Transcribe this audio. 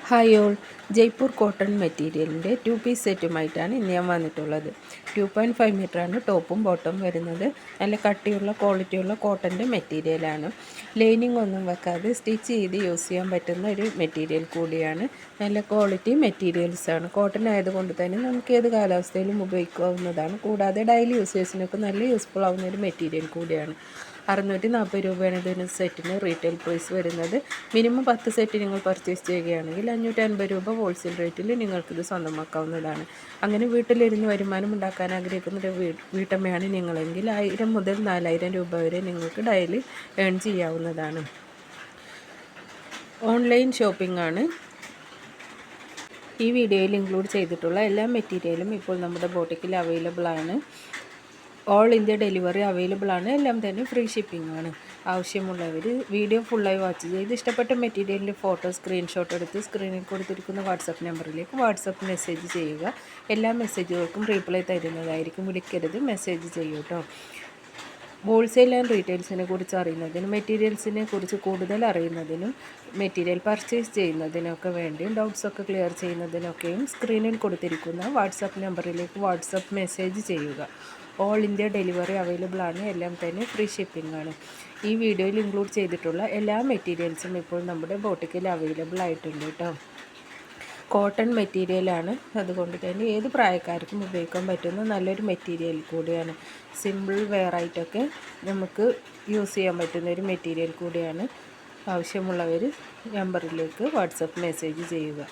Hi all, Jaipur cotton മെറ്റീരിയലിൻ്റെ 2 piece സെറ്റുമായിട്ടാണ് ഇന്ന് ഞാൻ വന്നിട്ടുള്ളത്. 2.5 മീറ്ററാണ് ടോപ്പും ബോട്ടം വരുന്നത്. നല്ല കട്ടിയുള്ള ക്വാളിറ്റിയുള്ള കോട്ടൻ്റെ മെറ്റീരിയലാണ്. ലൈനിങ് ഒന്നും വെക്കാതെ സ്റ്റിച്ച് ചെയ്ത് യൂസ് ചെയ്യാൻ പറ്റുന്ന ഒരു മെറ്റീരിയൽ കൂടിയാണ്. നല്ല ക്വാളിറ്റി മെറ്റീരിയൽസാണ്. കോട്ടൺ ആയതുകൊണ്ട് തന്നെ നമുക്ക് ഏത് കാലാവസ്ഥയിലും ഉപയോഗിക്കാവുന്നതാണ്. കൂടാതെ ഡെയിലി യൂസേഴ്സിനൊക്കെ നല്ല യൂസ്ഫുൾ ആവുന്ന ഒരു മെറ്റീരിയൽ കൂടിയാണ്. 640 രൂപയാണ് ഇതിന് സെറ്റിന് റീറ്റെയിൽ പ്രൈസ് വരുന്നത്. മിനിമം 10 സെറ്റ് നിങ്ങൾ പർച്ചേസ് ചെയ്യുകയാണെങ്കിൽ 550 രൂപ ഹോൾസെയിൽ റേറ്റിൽ നിങ്ങൾക്കിത് സ്വന്തമാക്കാവുന്നതാണ്. അങ്ങനെ വീട്ടിലിരുന്ന് വരുമാനം ഉണ്ടാക്കാൻ ആഗ്രഹിക്കുന്ന ഒരു വീട്ടമ്മയാണ് നിങ്ങളെങ്കിൽ 1000 മുതൽ 4000 രൂപ വരെ നിങ്ങൾക്ക് ഡെയിലി ഏൺ ചെയ്യാവുന്നതാണ്. ഓൺലൈൻ ഷോപ്പിംഗ് ആണ്. ഈ വീഡിയോയിൽ ഇൻക്ലൂഡ് ചെയ്തിട്ടുള്ള എല്ലാ മെറ്റീരിയലും ഇപ്പോൾ നമ്മുടെ ബോട്ടിക്കിൽ അവൈലബിൾ ആണ്. ഓൾ ഇന്ത്യ ഡെലിവറി അവൈലബിൾ ആണ്. എല്ലാം തന്നെ ഫ്രീ ഷിപ്പിംഗ് ആണ്. ആവശ്യമുള്ളവർ വീഡിയോ ഫുള്ളായി വാച്ച് ചെയ്ത് ഇഷ്ടപ്പെട്ട മെറ്റീരിയലിൻ്റെ ഫോട്ടോ സ്ക്രീൻഷോട്ട് എടുത്ത് സ്ക്രീനിൽ കൊടുത്തിരിക്കുന്ന വാട്സപ്പ് നമ്പറിലേക്ക് വാട്സപ്പ് മെസ്സേജ് ചെയ്യുക. എല്ലാ മെസ്സേജുകൾക്കും റീപ്ലൈ തരുന്നതായിരിക്കും. വിളിക്കരുത്, മെസ്സേജ് ചെയ്യൂ കേട്ടോ. ഹോൾസെയിൽ ആൻഡ് റീറ്റെയിൽസിനെ കുറിച്ച് അറിയുന്നതിനും മെറ്റീരിയൽസിനെ കുറിച്ച് കൂടുതൽ അറിയുന്നതിനും മെറ്റീരിയൽ പർച്ചേസ് ചെയ്യുന്നതിനൊക്കെ വേണ്ടിയും ഡൗട്ട്സൊക്കെ ക്ലിയർ ചെയ്യുന്നതിനൊക്കെയും സ്ക്രീനിൽ കൊടുത്തിരിക്കുന്ന വാട്സപ്പ് നമ്പറിലേക്ക് വാട്സപ്പ് മെസ്സേജ് ചെയ്യുക. ഓൾ ഇന്ത്യ ഡെലിവറി അവൈലബിൾ ആണ്. എല്ലാം തന്നെ ഫ്രീ ഷിപ്പിംഗ് ആണ്. ഈ വീഡിയോയിൽ ഇൻക്ലൂഡ് ചെയ്തിട്ടുള്ള എല്ലാ മെറ്റീരിയൽസും ഇപ്പോൾ നമ്മുടെ ബോട്ടിക്കിൽ അവൈലബിൾ ആയിട്ടുണ്ട് കേട്ടോ. കോട്ടൺ മെറ്റീരിയലാണ്, അതുകൊണ്ട് തന്നെ ഏത് പ്രായക്കാർക്കും ഉപയോഗിക്കാൻ പറ്റുന്ന നല്ലൊരു മെറ്റീരിയൽ കൂടിയാണ്. സിമ്പിൾ വെയർ ആയിട്ടൊക്കെ നമുക്ക് യൂസ് ചെയ്യാൻ പറ്റുന്ന ഒരു മെറ്റീരിയൽ കൂടിയാണ്. ആവശ്യമുള്ളവർ നമ്പറിലേക്ക് വാട്സപ്പ് മെസ്സേജ് ചെയ്യുക.